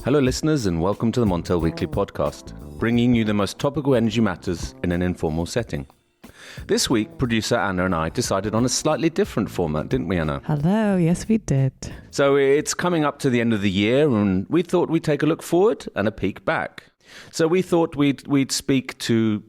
Hello listeners and welcome to the Montel Weekly Podcast, bringing you the most topical energy matters in an informal setting. This week, producer Anna and I decided on a slightly different format, didn't we, Anna? Hello, yes we did. So it's coming up to the end of the year and we thought we'd take a look forward and a peek back. So we thought we'd speak to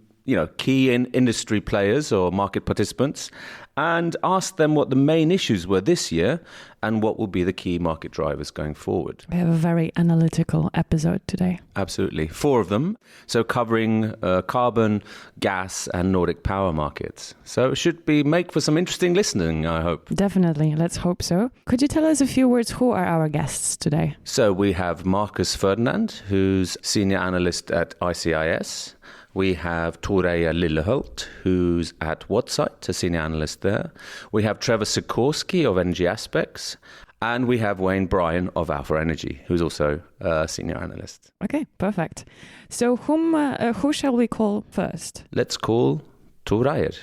key industry players or market participants and ask them what the main issues were this year and what will be the key market drivers going forward. We have a very analytical episode today. Absolutely. 4 of them. So covering carbon, gas and Nordic power markets. So it should make for some interesting listening, I hope. Definitely. Let's hope so. Could you tell us a few words? Who are our guests today? So we have Marcus Ferdinand, who's senior analyst at ICIS. We have Reier Lilleholt, who's at Wattsight, a senior analyst there. We have Trevor Sikorski of Energy Aspects. And we have Bryan of Alfa Energy, who's also a senior analyst. Okay, perfect. So who shall we call first? Let's call Reier.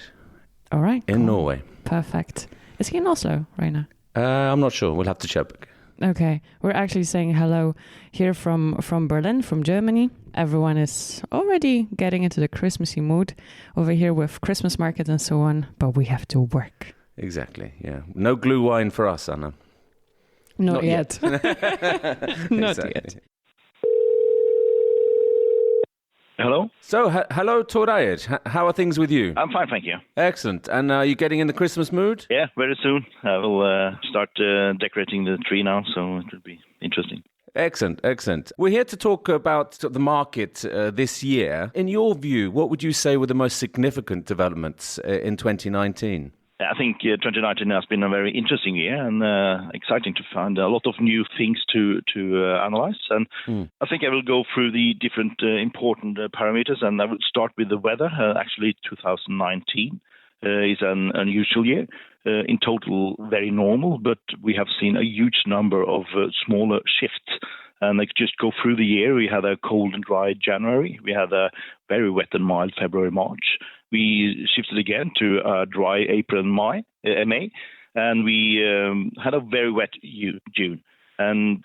All right. In Norway. Perfect. Is he in Oslo right now? I'm not sure. We'll have to check. Okay, we're actually saying hello here from Berlin, from Germany. Everyone is already getting into the Christmassy mood over here with Christmas markets and so on, but we have to work. Exactly, yeah. No glue wine for us, Anna. Not yet. Not yet. Hello? So, hello, Reier. How are things with you? I'm fine, thank you. Excellent. And are you getting in the Christmas mood? Yeah, very soon. I will start decorating the tree now, so it will be interesting. Excellent. We're here to talk about the market this year. In your view, what would you say were the most significant developments in 2019? I think 2019 has been a very interesting year and exciting to find a lot of new things to analyze. And I think I will go through the different important parameters, and I will start with the weather. Actually, 2019 is an unusual year. In total, very normal, but we have seen a huge number of smaller shifts. And let's just go through the year. We had a cold and dry January. We had a very wet and mild February, March. We shifted again to a dry April and May. And we had a very wet June. And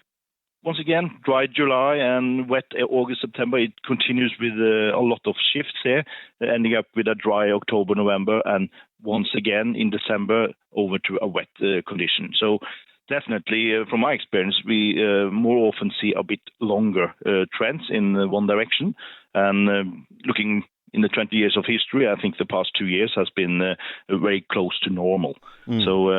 once again, dry July and wet August, September. It continues with a lot of shifts here, ending up with a dry October, November, and once again in December over to a wet condition. So definitely, from my experience, we more often see a bit longer trends in one direction. And looking in the 20 years of history, I think the past 2 years has been very close to normal. So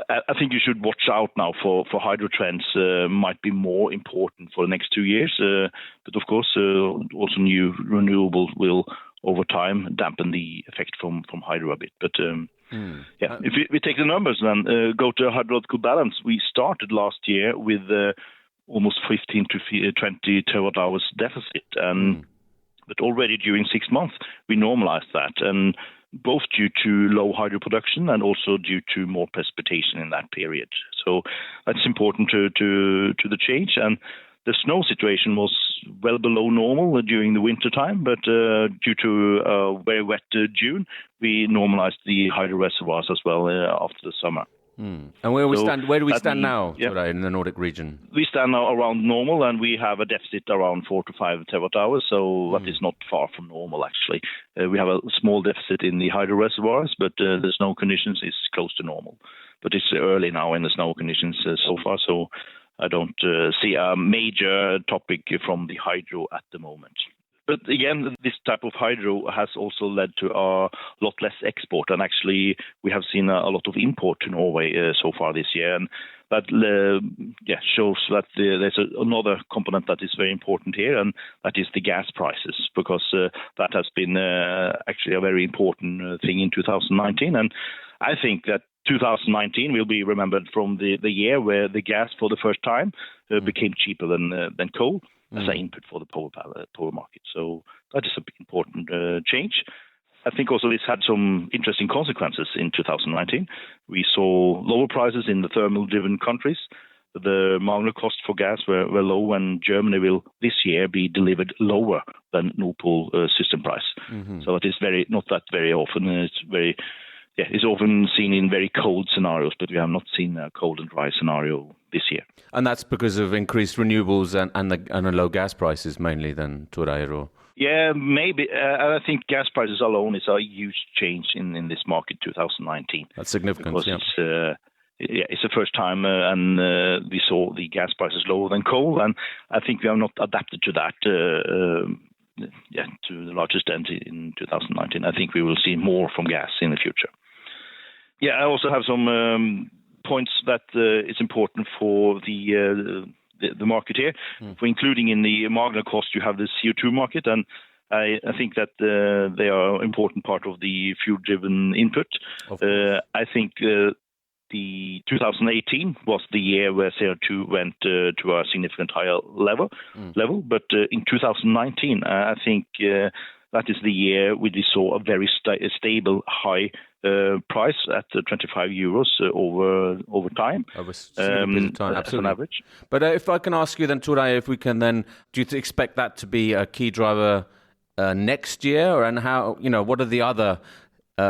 I think you should watch out now for hydro trends. Might be more important for the next 2 years. But of course, also new renewables will over time dampen the effect from hydro a bit. But if we take the numbers and go to hydrological balance, we started last year with almost 15 to 20 terawatt hours deficit. But already during 6 months, we normalized that. And both due to low hydro production and also due to more precipitation in that period. So that's important to the change. And the snow situation was well below normal during the winter time, but due to a very wet June, we normalized the hydro reservoirs as well after the summer. And where do we stand now in the Nordic region? We stand now around normal, and we have a deficit around 4 to 5 terawatt hours, so that is not far from normal, actually. We have a small deficit in the hydro reservoirs, but the snow conditions is close to normal. But it's early now in the snow conditions so far, so I don't see a major topic from the hydro at the moment. But again, this type of hydro has also led to a lot less export. And actually, we have seen a lot of import to Norway so far this year. And that shows that there's another component that is very important here, and that is the gas prices, because that has been actually a very important thing in 2019. And I think that 2019 will be remembered from the year where the gas for the first time became cheaper than coal as an input for the power market. So that is an important change. I think also this had some interesting consequences in 2019. We saw lower prices in the thermal-driven countries. The marginal cost for gas were low, and Germany will this year be delivered lower than Nord Pool system price. So it is not that very often. It's often seen in very cold scenarios, but we have not seen a cold and dry scenario this year. And that's because of increased renewables and the low gas prices mainly then, Reier? Yeah, maybe. I think gas prices alone is a huge change in this market 2019. That's significant, because it's the first time and we saw the gas prices lower than coal, and I think we have not adapted to that to the largest extent in 2019. I think we will see more from gas in the future. Yeah, I also have some points that it's important for the market here. For including in the marginal cost, you have the CO2 market, and I think that they are an important part of the fuel-driven input. I think the 2018 was the year where CO2 went to a significant higher level. But in 2019, I think that is the year we saw a very stable high price at 25 euros over time. Over time, absolutely. As an average. But if I can ask you then, Reier, if we can then, do you expect that to be a key driver next year? And how, what are the other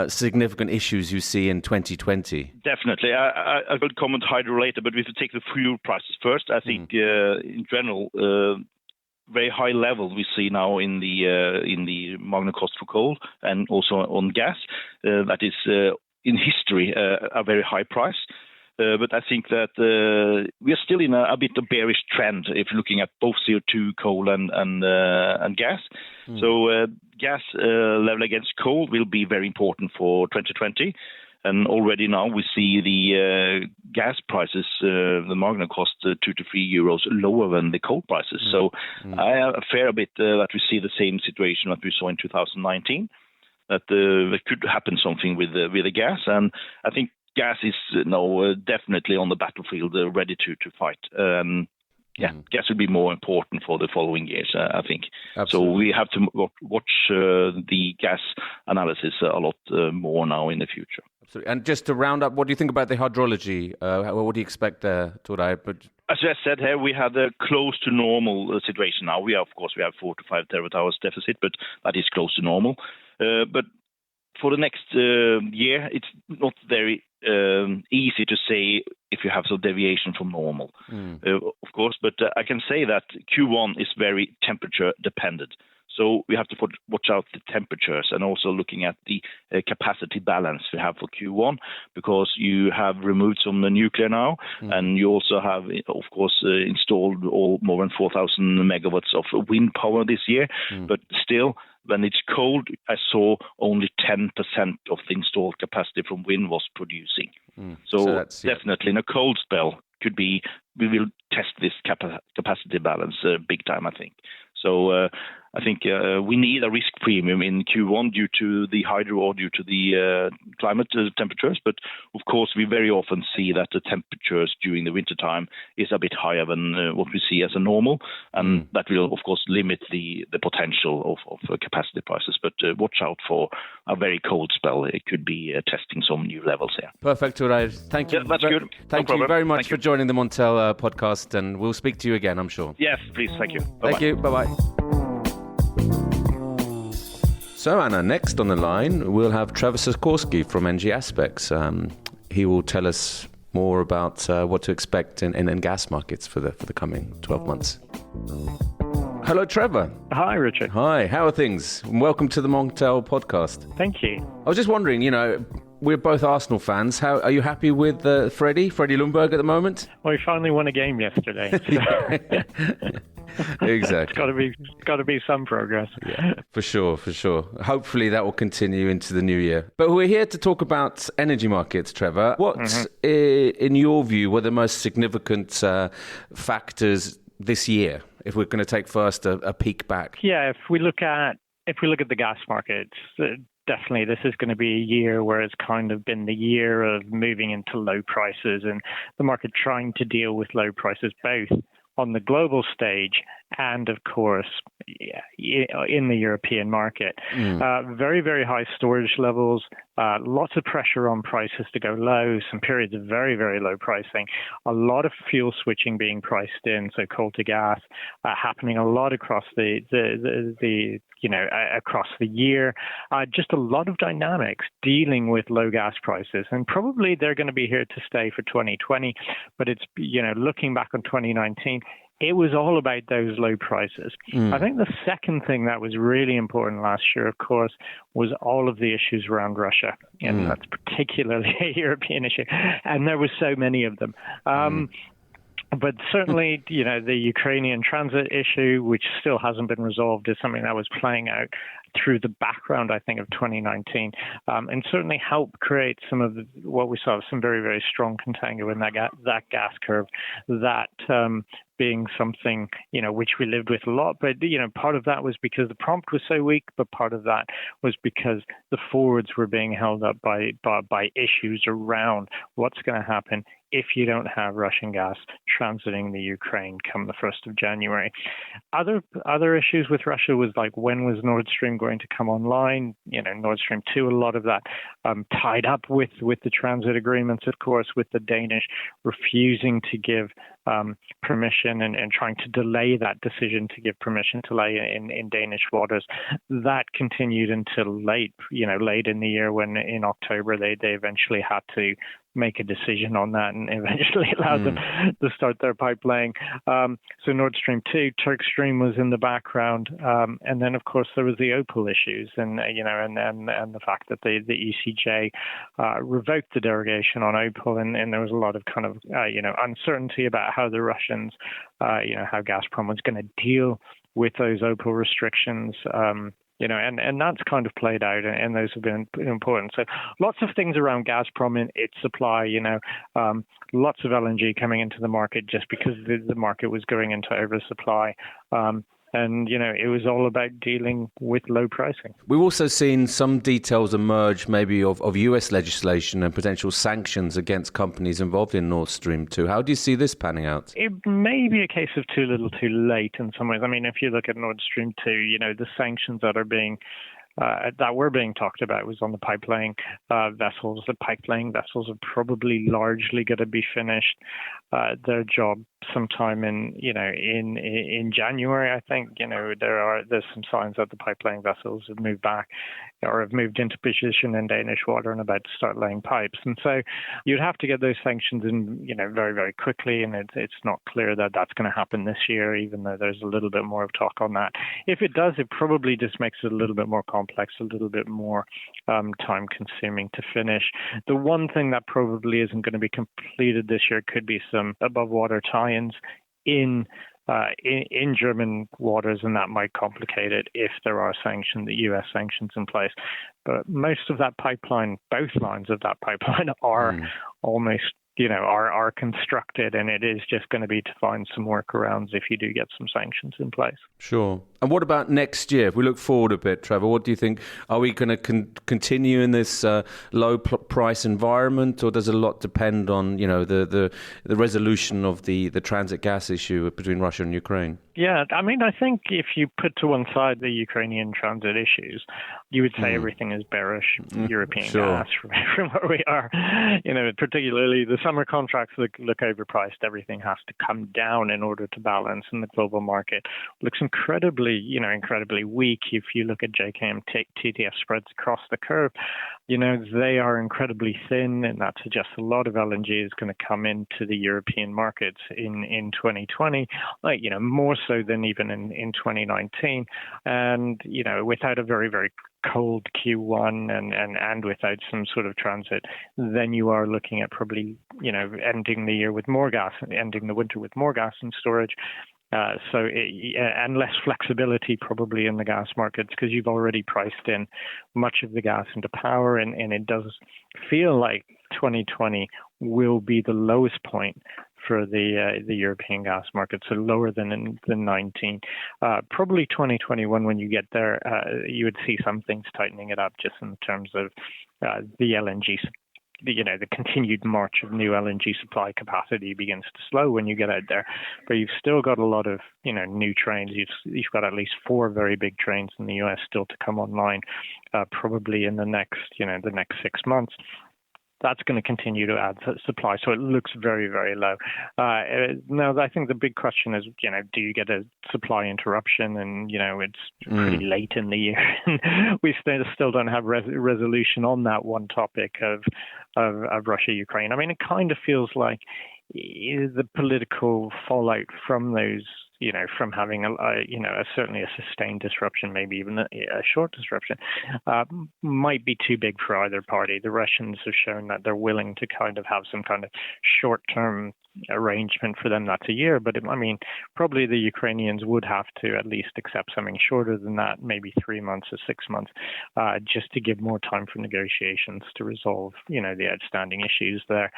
significant issues you see in 2020? Definitely. I will comment hydro later, but if you take the fuel prices first, I think in general, very high level we see now in the marginal cost for coal and also on gas. That is in history a very high price. But I think that we are still in a bit of bearish trend if you're looking at both CO2, coal and gas. So gas level against coal will be very important for 2020. And already now we see the gas prices, the marginal cost, 2 to 3 euros lower than the coal prices. So I have a fair bit that we see the same situation that we saw in 2019, that there could happen something with the gas. And I think gas is now definitely on the battlefield, ready to fight. Gas will be more important for the following years, I think. Absolutely. So we have to watch the gas analysis a lot more now in the future. Absolutely. And just to round up, what do you think about the hydrology? What do you expect there, Reier? As I said here, we have a close to normal situation now. We have 4 to 5 terawatt-hours deficit, but that is close to normal. But for the next year, it's not very easy to say if you have some deviation from normal, of course. But I can say that Q1 is very temperature dependent. So we have to watch out the temperatures and also looking at the capacity balance we have for Q1, because you have removed some nuclear now, and you also have, of course, installed more than 4,000 megawatts of wind power this year. But still, when it's cold, I saw only 10% of the installed capacity from wind was producing. So definitely in a cold spell we will test this capacity balance big time, I think. So I think we need a risk premium in Q1 due to the hydro or due to the climate temperatures. But of course, we very often see that the temperatures during the wintertime is a bit higher than what we see as a normal. And that will, of course, limit the potential of capacity prices. But watch out for a very cold spell. It could be testing some new levels here. Perfect, Reier. Thank you. Yeah, that's good. Thank you very much for joining the Montel podcast. And we'll speak to you again, I'm sure. Yes, please. Thank you. Bye-bye. Thank you. Bye-bye. So, Anna, next on the line, we'll have Trevor Sikorski from NG Aspects. He will tell us more about what to expect in gas markets for the coming 12 months. Hello, Trevor. Hi, Richard. Hi, how are things? Welcome to the Montel podcast. Thank you. I was just wondering, we're both Arsenal fans. How are you happy with Freddie Ljungberg at the moment? Well, he finally won a game yesterday. So. Exactly. It's got to be some progress. Yeah, for sure. Hopefully that will continue into the new year. But we're here to talk about energy markets, Trevor. What, in your view, were the most significant factors this year? If we're going to take first a peek back. Yeah, if we look at the gas markets, definitely this is going to be a year where it's kind of been the year of moving into low prices and the market trying to deal with low prices both on the global stage and, of course, in the European market. Very, very high storage levels, lots of pressure on prices to go low, some periods of very, very low pricing, a lot of fuel switching being priced in, so coal to gas, happening a lot across across the year. Just a lot of dynamics dealing with low gas prices, and probably they're going to be here to stay for 2020. But it's, looking back on 2019, it was all about those low prices. I think the second thing that was really important last year, of course, was all of the issues around Russia. And that's particularly a European issue. And there were so many of them. But certainly, the Ukrainian transit issue, which still hasn't been resolved, is something that was playing out through the background, I think, of 2019, and certainly helped create some of what we saw, some very, very strong contango in that gas curve, that being something, which we lived with a lot. But, part of that was because the prompt was so weak, but part of that was because the forwards were being held up by issues around what's going to happen if you don't have Russian gas transiting the Ukraine come the 1st of January. Other issues with Russia was like, when was Nord Stream going to come online? Nord Stream 2, a lot of that tied up with the transit agreements, of course, with the Danish refusing to give permission and trying to delay that decision to give permission to lay in Danish waters. That continued until late in the year, when in October they eventually had to make a decision on that and eventually allowed them to start their pipeline. So Nord Stream 2, Turk Stream was in the background, and then of course there was the Opel issues, and the fact that the ECJ revoked the derogation on Opel, and there was a lot of kind of uncertainty about how the Russians, how Gazprom was going to deal with those Opel restrictions. And that's kind of played out, and those have been important. So lots of things around Gazprom and its supply, lots of LNG coming into the market just because the market was going into oversupply. And, it was all about dealing with low pricing. We've also seen some details emerge maybe of US legislation and potential sanctions against companies involved in Nord Stream 2. How do you see this panning out? It may be a case of too little too late in some ways. I mean, if you look at Nord Stream 2, the sanctions that were being talked about was on the pipeline vessels. The pipeline vessels are probably largely going to be finished their job sometime in January. I think there's some signs that the pipeline vessels have moved back or have moved into position in Danish water and about to start laying pipes. And so you'd have to get those sanctions in very, very quickly, and it's not clear that that's going to happen this year, even though there's a little bit more of talk on that. If it does, it probably just makes it a little bit more complex, a little bit more time consuming to finish. The one thing that probably isn't going to be completed this year could be some above water tie-ins in German waters, and that might complicate it if there are US sanctions in place. But most of that pipeline, both lines of that pipeline, are almost are constructed, and it is just going to be to find some workarounds if you do get some sanctions in place. Sure. And what about next year? If we look forward a bit, Trevor, what do you think? Are we going to continue in this low price environment, or does a lot depend on the resolution of the transit gas issue between Russia and Ukraine? Yeah, I mean, I think if you put to one side the Ukrainian transit issues, you would say everything is bearish European gas from where we are. Particularly the summer contracts look overpriced. Everything has to come down in order to balance, and the global market looks incredibly weak. If you look at JKM TTF spreads across the curve, they are incredibly thin, and that suggests a lot of LNG is going to come into the European markets in 2020, more so than even in 2019. And, without a very, very cold Q1 and without some sort of transit, then you are looking at probably, ending the year with more gas, ending the winter with more gas in storage. And less flexibility probably in the gas markets, because you've already priced in much of the gas into power, and it does feel like 2020 will be the lowest point for the European gas market, so lower than 19. Probably 2021, when you get there, you would see some things tightening it up just in terms of the LNG the continued march of new LNG supply capacity begins to slow when you get out there. But you've still got a lot of, new trains. You've got at least 4 very big trains in the US still to come online, probably in the next 6 months. That's going to continue to add supply. So it looks very, very low. Now, I think the big question is, do you get a supply interruption? And, it's pretty late in the year. We still don't have resolution on that one topic of Russia-Ukraine. I mean, it kind of feels like the political fallout from those, from having certainly a sustained disruption, maybe even a short disruption, might be too big for either party. The Russians have shown that they're willing to kind of have some kind of short-term arrangement. For them, that's a year. But probably the Ukrainians would have to at least accept something shorter than that, maybe 3 months or 6 months, just to give more time for negotiations to resolve, the outstanding issues there.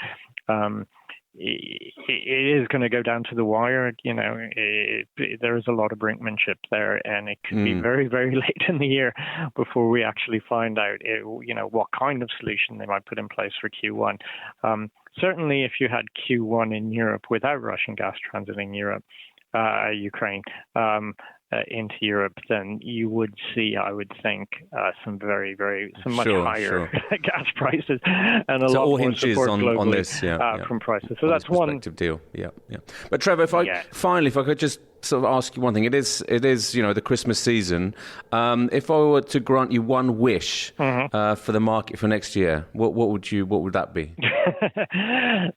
It is going to go down to the wire. There is a lot of brinkmanship there, and it could be very, very late in the year before we actually find out, what kind of solution they might put in place for Q1. Certainly, if you had Q1 in Europe without Russian gas transiting Ukraine into Europe, then you would see, I would think, some much higher gas prices and a lot more support globally on this, from prices. So that's one deal. Yeah. But Trevor, if I could just sort of ask you one thing. It is the Christmas season. If I were to grant you one wish for the market for next year, what would that be?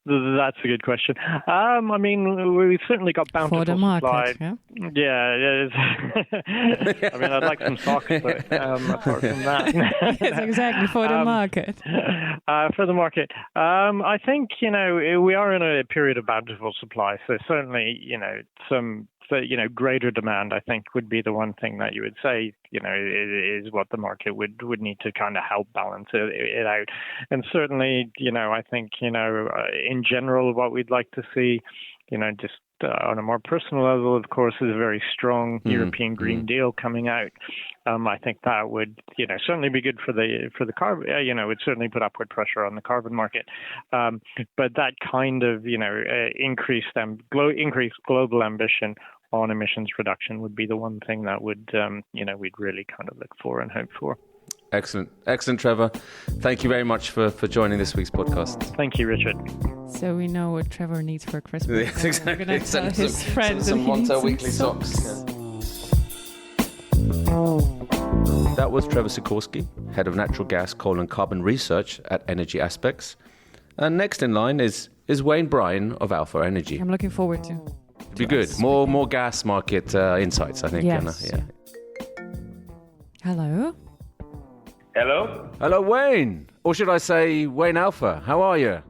That's a good question. We've certainly got bountiful for the market, supply. Yeah. I'd like some socks, but apart from that. Yes, exactly, for the market. For the market. I think, we are in a period of bountiful supply, so certainly, greater demand, I think, would be the one thing that you would say, is what the market would need to kind of help balance it out. And certainly, I think, in general, what we'd like to see, just on a more personal level, of course, is a very strong European Green Deal coming out. I think that would, certainly be good for the carbon. It would certainly put upward pressure on the carbon market. But that kind of, increased global ambition on emissions reduction would be the one thing that would, we'd really kind of look for and hope for. Excellent, Trevor. Thank you very much for joining this week's podcast. Thank you, Richard. So we know what Trevor needs for Christmas. Yes, exactly. We're going to tell his friends some Montel weekly socks. That was Trevor Sikorski, Head of Natural Gas, Coal and Carbon Research at Energy Aspects. And next in line is Wayne Bryan of Alfa Energy. I'm looking forward to be good. More gas market insights, I think. Yes. Hello, Wayne. Or should I say Wayne Alfa? How are you?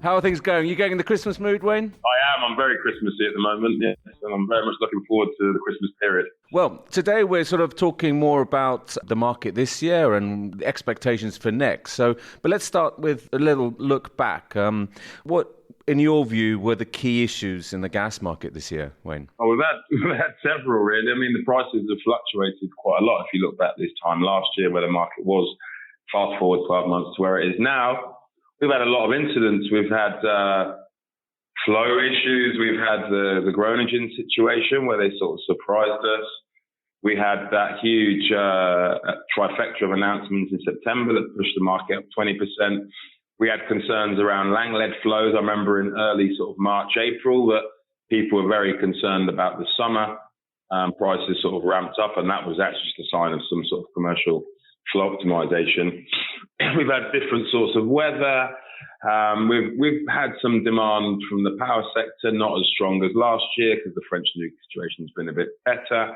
How are things going? You going in the Christmas mood, Wayne? I am. I'm very Christmassy at the moment, yes. And I'm very much looking forward to the Christmas period. Well, today we're sort of talking more about the market this year and the expectations for next. But let's start with a little look back. What, in your view, were the key issues in the gas market this year, Wayne? Oh, we've had several, really. The prices have fluctuated quite a lot if you look back this time last year where the market was. Fast forward 12 months to where it is now. We've had a lot of incidents. We've had flow issues. We've had the Groningen situation where they sort of surprised us. We had that huge trifecta of announcements in September that pushed the market up 20%. We had concerns around Lang-led flows. I remember in early sort of March, April, that people were very concerned about the summer. Prices sort of ramped up, and that was actually just a sign of some sort of commercial flow optimization. We've had different sorts of weather. We've had some demand from the power sector, not as strong as last year because the French nuke situation has been a bit better.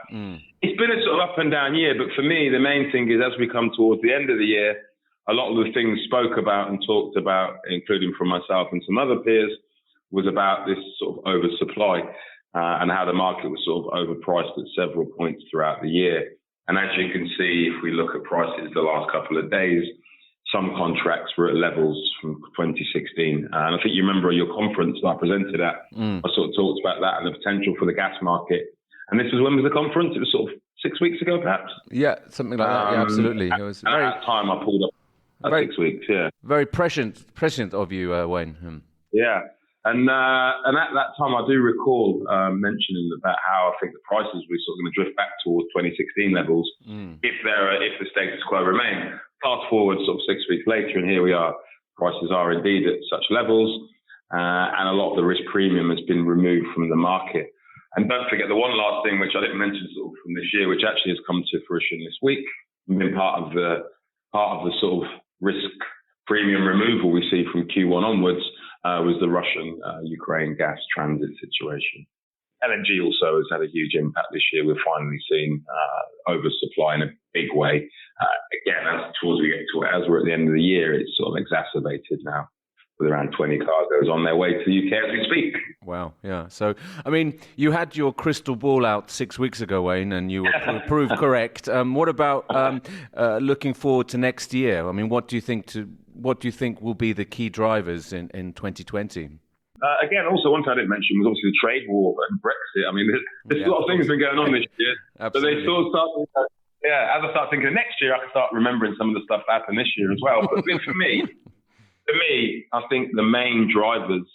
It's been a sort of up and down year, but for me, the main thing is as we come towards the end of the year, a lot of the things spoke about and talked about, including from myself and some other peers, was about this sort of oversupply and how the market was sort of overpriced at several points throughout the year. And as you can see, if we look at prices the last couple of days, some contracts were at levels from 2016. And I think you remember your conference that I presented at, I sort of talked about that and the potential for the gas market. And this was, when was the conference? It was sort of 6 weeks ago, perhaps? Yeah, something like that. Yeah, absolutely. At that time, I pulled up 6 weeks, yeah. Very prescient of you, Wayne. Yeah. And at that time, I do recall mentioning about how I think the prices were sort of going to drift back towards 2016 levels if the status quo remained. Fast forward sort of 6 weeks later, and here we are. Prices are indeed at such levels, and a lot of the risk premium has been removed from the market. And don't forget the one last thing, which I didn't mention sort of from this year, which actually has come to fruition this week, and been part of the sort of risk premium removal we see from Q1 onwards, was the Russian-Ukraine gas transit situation. LNG also has had a huge impact this year. We're finally seeing oversupply in a big way. Again, as we're at the end of the year, it's sort of exacerbated now, with around 20 cargoes on their way to the UK as we speak. Wow, yeah. So, I mean, you had your crystal ball out 6 weeks ago, Wayne, and you were proved correct. What about looking forward to next year? I mean, what do you think will be the key drivers in 2020? Again, also one thing I didn't mention was obviously the trade war and Brexit. I mean, there's a lot of things been going on this year. Absolutely. So they sort of start, as I start thinking of next year, I can start remembering some of the stuff that happened this year as well. But for me, I think the main drivers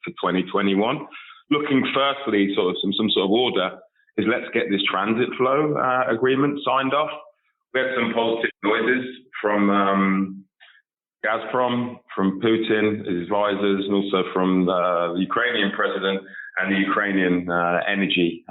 for 2021, looking firstly sort of some sort of order, is let's get this transit flow agreement signed off. We had some positive noises from Gazprom, from Putin, his advisors, and also from the Ukrainian president and the Ukrainian energy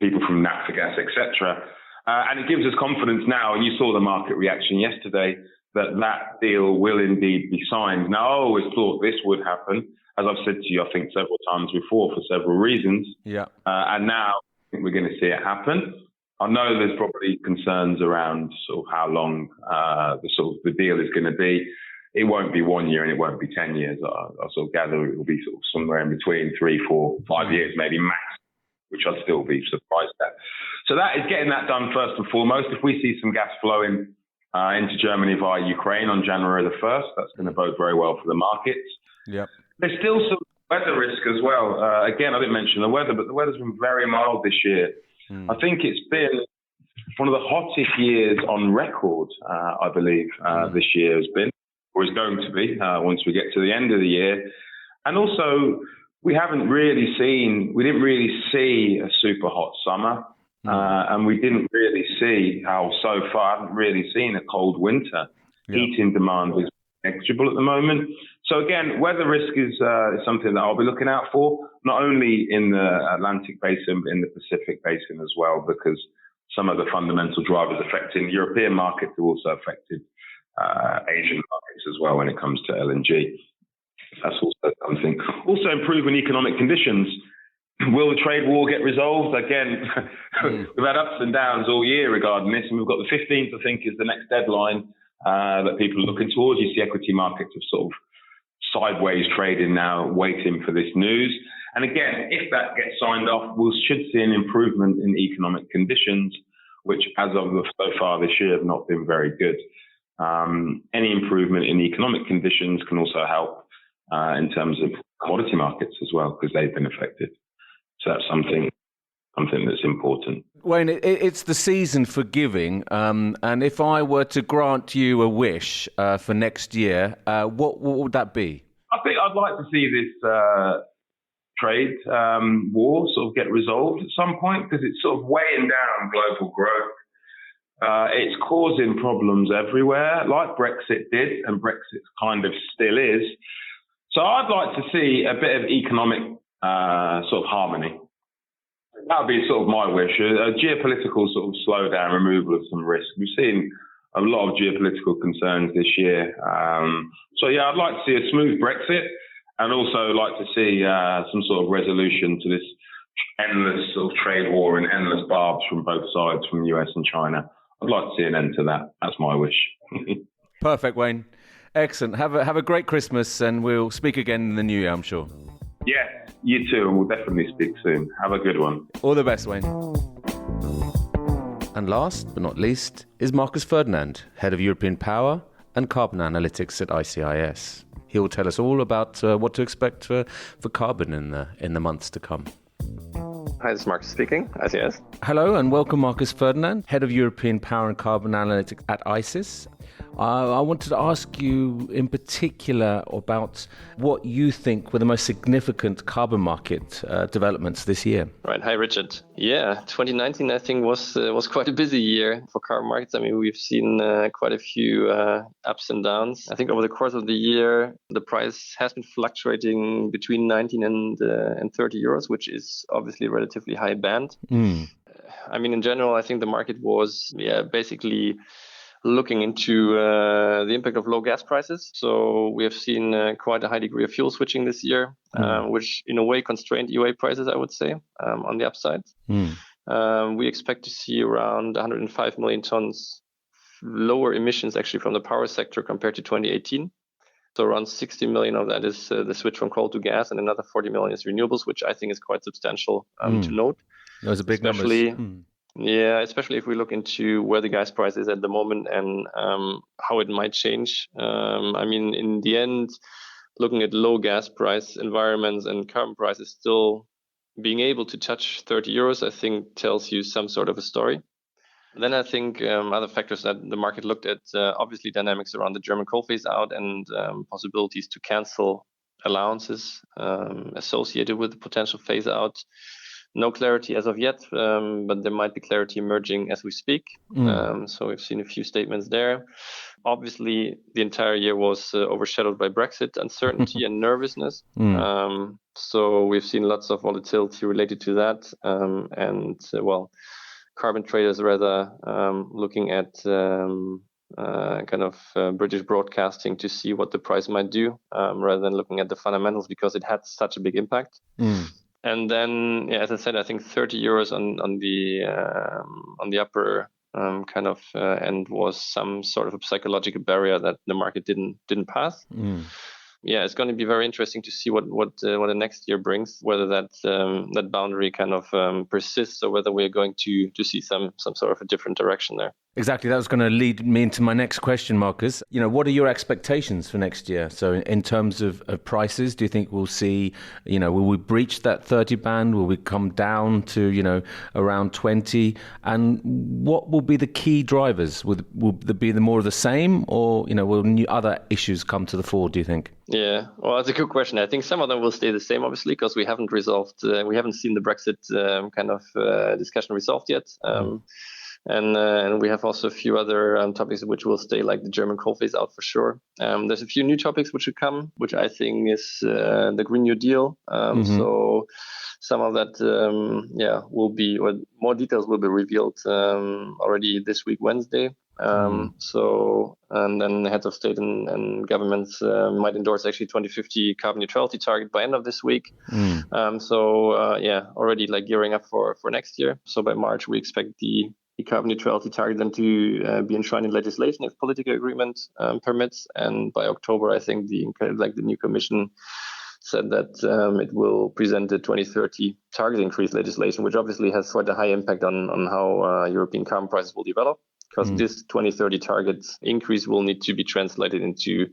people from Naftogaz, etc. And it gives us confidence now, and you saw the market reaction yesterday, that deal will indeed be signed. Now, I always thought this would happen, as I've said to you, I think, several times before, for several reasons. Yeah. And now I think we're going to see it happen. I know there's probably concerns around sort of how long the deal is going to be. It won't be 1 year and it won't be 10 years. I sort of gather it will be sort of somewhere in between 3, 4, 5 years, maybe max, which I'd still be surprised at. So that is getting that done first and foremost. If we see some gas flowing into Germany via Ukraine on January the 1st, that's going to bode very well for the markets. Yep. There's still some weather risk as well. Again, I didn't mention the weather, but the weather's been very mild this year. I think it's been one of the hottest years on record, I believe, this year has been, or is going to be, once we get to the end of the year. And also, we didn't really see a super hot summer, and we didn't really see I haven't really seen a cold winter. Yep. Heating demand is negligible at the moment. So again, weather risk is something that I'll be looking out for, not only in the Atlantic basin, but in the Pacific basin as well, because some of the fundamental drivers affecting European markets have also affected Asian markets as well when it comes to LNG. That's also something. Also improving economic conditions. Will the trade war get resolved? Again, we've had ups and downs all year regarding this, and we've got the 15th, I think, is the next deadline that people are looking towards. You see equity markets have sort of sideways trading now, waiting for this news. And again, if that gets signed off, we should see an improvement in economic conditions, which as of so far this year have not been very good. Any improvement in economic conditions can also help in terms of commodity markets as well, because they've been affected. So that's something that's important. Wayne, it's the season for giving, and if I were to grant you a wish for next year, what would that be? I think I'd like to see this trade war sort of get resolved at some point, because it's sort of weighing down global growth. It's causing problems everywhere, like Brexit did, and Brexit kind of still is. So I'd like to see a bit of economic sort of harmony. That would be sort of my wish. A geopolitical sort of slowdown, removal of some risk. We've seen a lot of geopolitical concerns this year. So yeah, I'd like to see a smooth Brexit, and also like to see some sort of resolution to this endless sort of trade war and endless barbs from both sides, from the US and China. I'd like to see an end to that. That's my wish. Perfect, Wayne. Excellent. Have a great Christmas, and we'll speak again in the new year, I'm sure. Yeah, you too, and we'll definitely speak soon. Have a good one. All the best, Wayne. And last but not least is Marcus Ferdinand, Head of European Power and Carbon Analytics at ICIS. He will tell us all about what to expect for carbon in the months to come. Hi, this is Marcus speaking, ICIS. Hello and welcome, Marcus Ferdinand, Head of European Power and Carbon Analytics at ICIS. I wanted to ask you in particular about what you think were the most significant carbon market developments this year. Right. Hi, Richard. Yeah, 2019, I think, was quite a busy year for carbon markets. I mean, we've seen quite a few ups and downs. I think over the course of the year, the price has been fluctuating between 19 and 30 euros, which is obviously a relatively high band. I mean, in general, I think the market was basically looking into the impact of low gas prices. So we have seen quite a high degree of fuel switching this year, which in a way constrained EUA prices, I would say, on the upside. We expect to see around 105 million tons lower emissions actually from the power sector compared to 2018. So around 60 million of that is the switch from coal to gas, and another 40 million is renewables, which I think is quite substantial to note. Those are big numbers. Yeah, especially if we look into where the gas price is at the moment and how it might change. I mean, in the end, looking at low gas price environments and carbon prices still being able to touch 30 euros, I think tells you some sort of a story. Then I think other factors that the market looked at, obviously dynamics around the German coal phase out and possibilities to cancel allowances associated with the potential phase out. No clarity as of yet, but there might be clarity emerging as we speak. So we've seen a few statements there. Obviously, the entire year was overshadowed by Brexit uncertainty and nervousness. So we've seen lots of volatility related to that. Carbon traders rather looking at British broadcasting to see what the price might do, rather than looking at the fundamentals because it had such a big impact. And then, as I said, I think 30 euros on the upper end was some sort of a psychological barrier that the market didn't pass. Yeah, it's going to be very interesting to see what the next year brings, whether that boundary kind of persists or whether we're going to see some sort of a different direction there. Exactly. That was going to lead me into my next question, Marcus. What are your expectations for next year? So in terms of prices, do you think we'll see, will we breach that 30 band? Will we come down to, around 20? And what will be the key drivers? Will there be more of the same, or, will new other issues come to the fore, do you think? Yeah, well, that's a good question. I think some of them will stay the same, obviously, because we haven't seen the Brexit discussion resolved yet. And we have also a few other topics which will stay, like the German coal phase out for sure. There's a few new topics which will come, which I think is the Green New Deal. So some of that, will be, or more details will be revealed already this week, Wednesday. And then the heads of state and governments might endorse actually 2050 carbon neutrality target by end of this week. Already like gearing up for next year. So by March, we expect the carbon neutrality target then to be enshrined in legislation if political agreement permits. And by October, I think the new commission said that it will present the 2030 target increase legislation, which obviously has quite a high impact on how European carbon prices will develop. Because this 2030 target increase will need to be translated into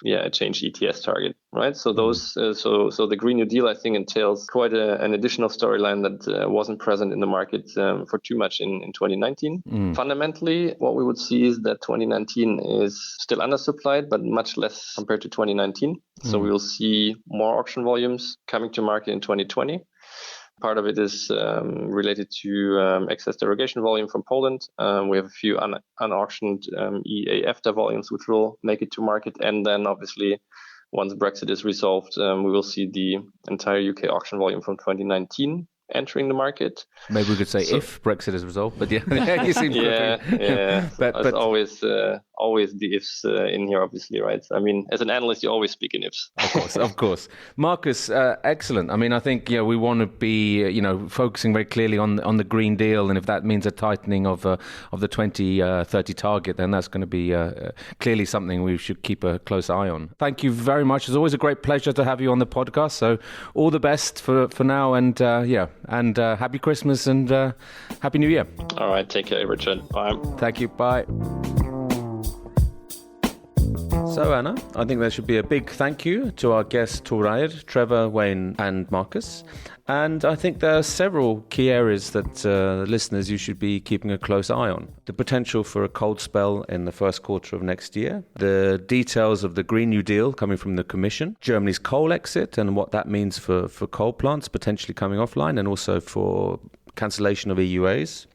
a changed ETS target, right? So those, so the Green New Deal, I think, entails quite an additional storyline that wasn't present in the market for too much in 2019. Fundamentally, what we would see is that 2019 is still undersupplied, but much less compared to 2019. So we will see more auction volumes coming to market in 2020. Part of it is related to excess derogation volume from Poland. We have a few unauctioned EAFTA volumes which will make it to market. And then obviously, once Brexit is resolved, we will see the entire UK auction volume from 2019 entering the market. Maybe we could say if Brexit is resolved, but yeah, you seem but always the ifs in here, obviously, right? I mean, as an analyst, you always speak in ifs. Of course. Marcus, excellent. I mean, I think we want to be focusing very clearly on the Green Deal, and if that means a tightening of the 2030 target, then that's going to be clearly something we should keep a close eye on. Thank you very much. It's always a great pleasure to have you on the podcast. So all the best for now, and happy Christmas and Happy New Year. All right, take care, Richard. Bye. Thank you. Bye. So, Anna, I think there should be a big thank you to our guests, Reier, Trevor, Wayne, and Marcus. And I think there are several key areas that listeners you should be keeping a close eye on. The potential for a cold spell in the first quarter of next year, the details of the Green New Deal coming from the Commission, Germany's coal exit and what that means for coal plants potentially coming offline, and also for cancellation of EUAs.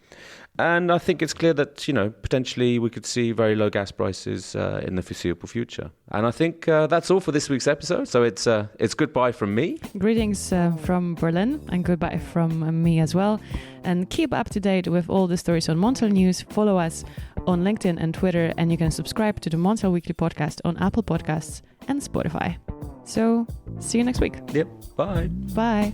And I think it's clear that, potentially we could see very low gas prices in the foreseeable future. And I think that's all for this week's episode. So it's goodbye from me. Greetings from Berlin, and goodbye from me as well. And keep up to date with all the stories on Montel News. Follow us on LinkedIn and Twitter, and you can subscribe to the Montel Weekly Podcast on Apple Podcasts and Spotify. So see you next week. Yep. Bye. Bye.